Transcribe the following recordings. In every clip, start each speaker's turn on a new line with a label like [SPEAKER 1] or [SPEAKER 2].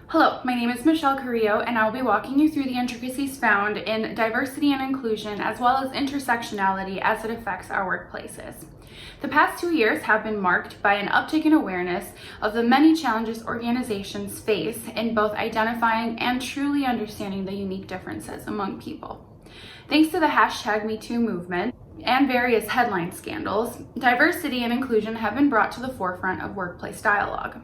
[SPEAKER 1] Hello, my name is Michelle Carrillo, and I'll be walking you through the intricacies found in diversity and inclusion, as well as intersectionality as it affects our workplaces. The past 2 years have been marked by an uptick in awareness of the many challenges organizations face in both identifying and truly understanding the unique differences among people. Thanks to the #MeToo movement and various headline scandals, diversity and inclusion have been brought to the forefront of workplace dialogue.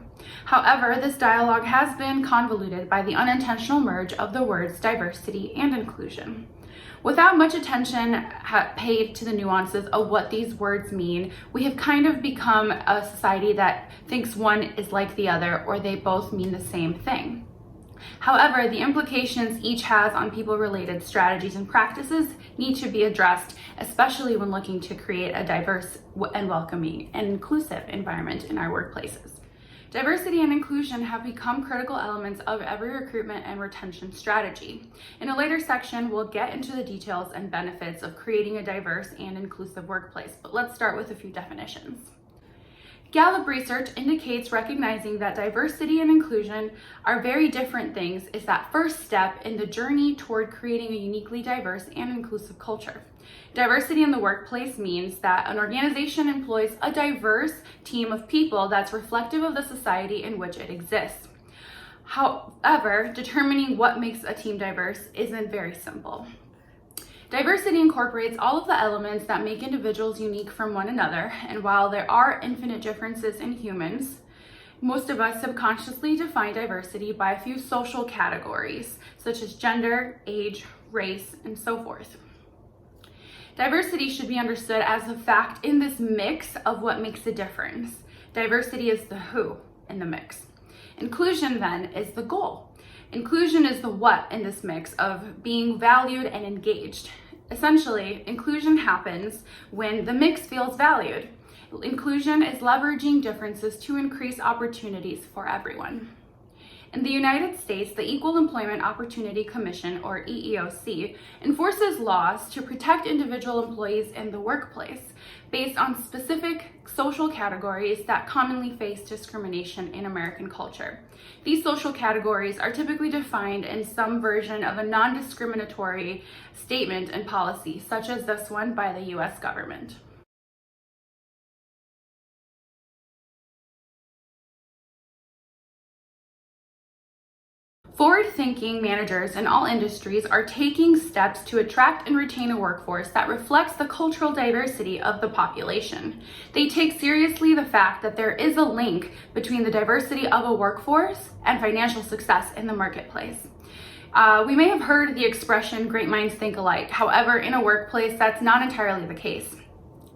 [SPEAKER 1] However, this dialogue has been convoluted by the unintentional merge of the words diversity and inclusion. Without much attention paid to the nuances of what these words mean, we have kind of become a society that thinks one is like the other or they both mean the same thing. However, the implications each has on people-related strategies and practices need to be addressed, especially when looking to create a diverse and welcoming and inclusive environment in our workplaces. Diversity and inclusion have become critical elements of every recruitment and retention strategy. In a later section, we'll get into the details and benefits of creating a diverse and inclusive workplace, but let's start with a few definitions. Gallup research indicates recognizing that diversity and inclusion are very different things is that first step in the journey toward creating a uniquely diverse and inclusive culture. Diversity in the workplace means that an organization employs a diverse team of people that's reflective of the society in which it exists. However, determining what makes a team diverse isn't very simple. Diversity incorporates all of the elements that make individuals unique from one another, and while there are infinite differences in humans, most of us subconsciously define diversity by a few social categories, such as gender, age, race, and so forth. Diversity should be understood as a fact in this mix of what makes a difference. Diversity is the who in the mix. Inclusion, then, is the goal. Inclusion is the what in this mix of being valued and engaged. Essentially, inclusion happens when the mix feels valued. Inclusion is leveraging differences to increase opportunities for everyone. In the United States, the Equal Employment Opportunity Commission, or EEOC, enforces laws to protect individual employees in the workplace based on specific social categories that commonly face discrimination in American culture. These social categories are typically defined in some version of a non-discriminatory statement and policy, such as this one by the US government. Forward-thinking managers in all industries are taking steps to attract and retain a workforce that reflects the cultural diversity of the population. They take seriously the fact that there is a link between the diversity of a workforce and financial success in the marketplace. We may have heard the expression, great minds think alike. However, in a workplace, that's not entirely the case.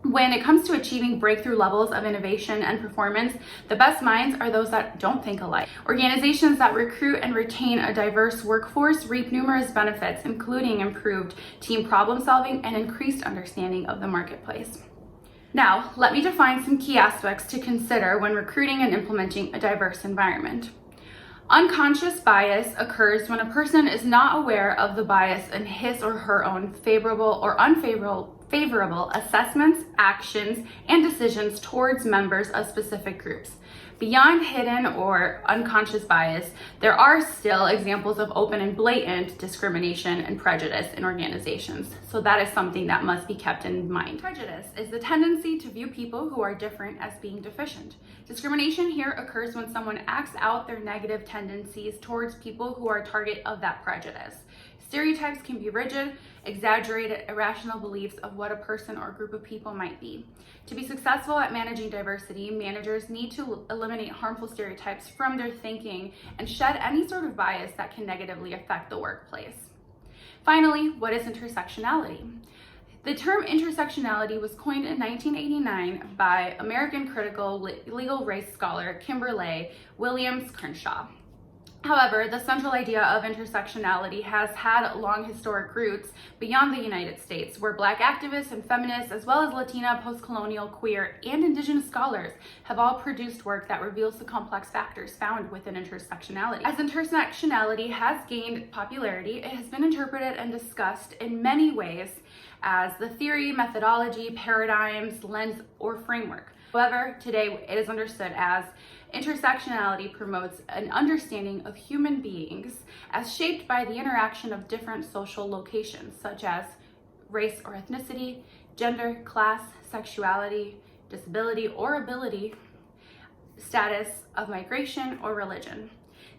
[SPEAKER 1] When it comes to achieving breakthrough levels of innovation and performance, the best minds are those that don't think alike. Organizations that recruit and retain a diverse workforce reap numerous benefits, including improved team problem solving and increased understanding of the marketplace. Now, let me define some key aspects to consider when recruiting and implementing a diverse environment. Unconscious bias occurs when a person is not aware of the bias in his or her own favorable or unfavorable assessments, actions, and decisions towards members of specific groups. Beyond hidden or unconscious bias, there are still examples of open and blatant discrimination and prejudice in organizations. So that is something that must be kept in mind. Prejudice is the tendency to view people who are different as being deficient. Discrimination here occurs when someone acts out their negative tendencies towards people who are target of that prejudice. Stereotypes can be rigid, exaggerated, irrational beliefs of what a person or group of people might be. To be successful at managing diversity, managers need to eliminate harmful stereotypes from their thinking and shed any sort of bias that can negatively affect the workplace. Finally, what is intersectionality? The term intersectionality was coined in 1989 by American critical legal race scholar Kimberly Williams Crenshaw. However, the central idea of intersectionality has had long historic roots beyond the United States, where Black activists and feminists, as well as Latina, post-colonial, queer, and Indigenous scholars have all produced work that reveals the complex factors found within intersectionality. As intersectionality has gained popularity, it has been interpreted and discussed in many ways as the theory, methodology, paradigms, lens, or framework However, today it is understood as intersectionality promotes an understanding of human beings as shaped by the interaction of different social locations, such as race or ethnicity, gender, class, sexuality, disability or ability, status of migration, or religion.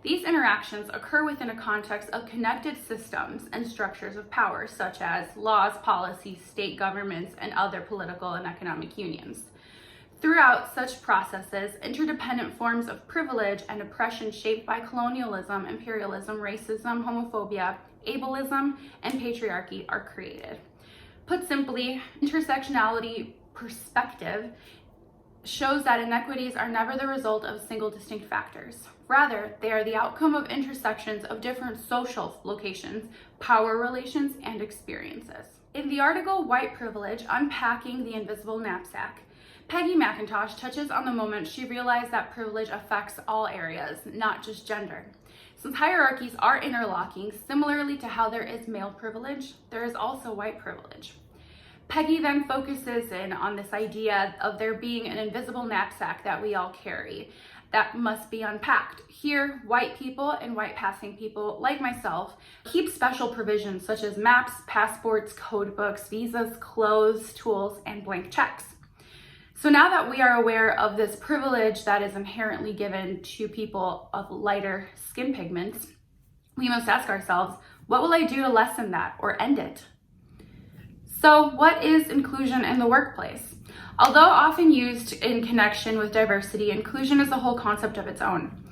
[SPEAKER 1] These interactions occur within a context of connected systems and structures of power, such as laws, policies, state governments, and other political and economic unions. Throughout such processes, interdependent forms of privilege and oppression shaped by colonialism, imperialism, racism, homophobia, ableism, and patriarchy are created. Put simply, intersectionality perspective shows that inequities are never the result of single distinct factors. Rather, they are the outcome of intersections of different social locations, power relations, and experiences. In the article White Privilege, Unpacking the Invisible Knapsack, Peggy McIntosh touches on the moment she realized that privilege affects all areas, not just gender. Since hierarchies are interlocking, similarly to how there is male privilege, there is also white privilege. Peggy then focuses in on this idea of there being an invisible knapsack that we all carry that must be unpacked. Here, white people and white passing people, like myself, keep special provisions such as maps, passports, code books, visas, clothes, tools, and blank checks. So now that we are aware of this privilege that is inherently given to people of lighter skin pigments, we must ask ourselves, what will I do to lessen that or end it? So what is inclusion in the workplace? Although often used in connection with diversity, inclusion is a whole concept of its own.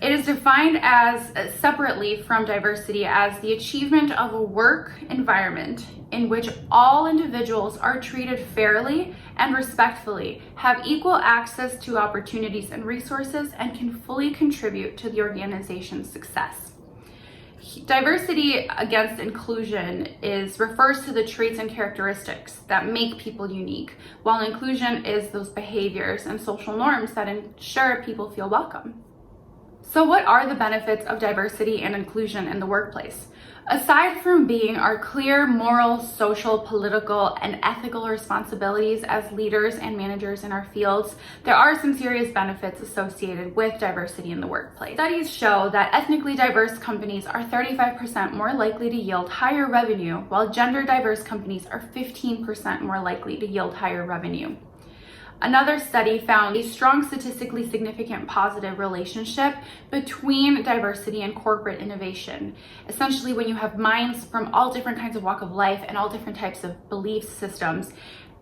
[SPEAKER 1] It is defined as separately from diversity as the achievement of a work environment in which all individuals are treated fairly and respectfully, have equal access to opportunities and resources, and can fully contribute to the organization's success. Diversity against inclusion refers to the traits and characteristics that make people unique, while inclusion is those behaviors and social norms that ensure people feel welcome. So what are the benefits of diversity and inclusion in the workplace? Aside from being our clear moral, social, political, and ethical responsibilities as leaders and managers in our fields, there are some serious benefits associated with diversity in the workplace. Studies show that ethnically diverse companies are 35% more likely to yield higher revenue, while gender diverse companies are 15% more likely to yield higher revenue. Another study found a strong statistically significant positive relationship between diversity and corporate innovation. Essentially, when you have minds from all different kinds of walk of life and all different types of belief systems,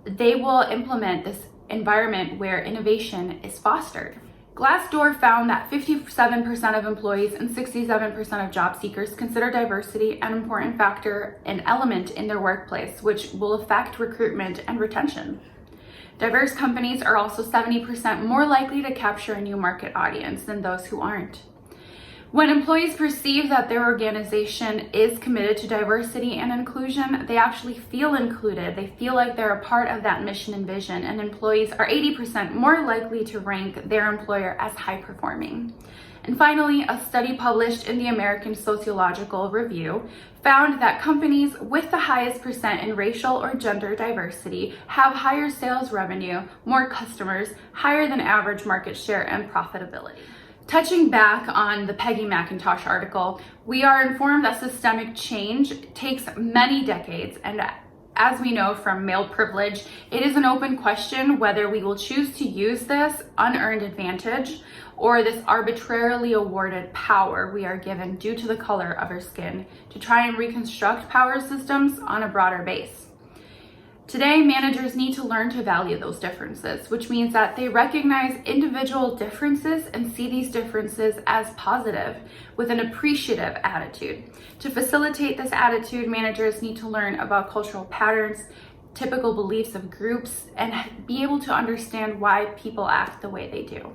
[SPEAKER 1] they will implement this environment where innovation is fostered. Glassdoor found that 57% of employees and 67% of job seekers consider diversity an important factor and element in their workplace, which will affect recruitment and retention. Diverse companies are also 70% more likely to capture a new market audience than those who aren't. When employees perceive that their organization is committed to diversity and inclusion, they actually feel included. They feel like they're a part of that mission and vision, and employees are 80% more likely to rank their employer as high performing. And finally, a study published in the American Sociological Review found that companies with the highest percent in racial or gender diversity have higher sales revenue, more customers, higher than average market share, and profitability. Touching back on the Peggy McIntosh article, we are informed that systemic change takes many decades, and as we know from male privilege, it is an open question whether we will choose to use this unearned advantage or this arbitrarily awarded power we are given due to the color of our skin to try and reconstruct power systems on a broader base. Today, managers need to learn to value those differences, which means that they recognize individual differences and see these differences as positive with an appreciative attitude. To facilitate this attitude, managers need to learn about cultural patterns, typical beliefs of groups, and be able to understand why people act the way they do.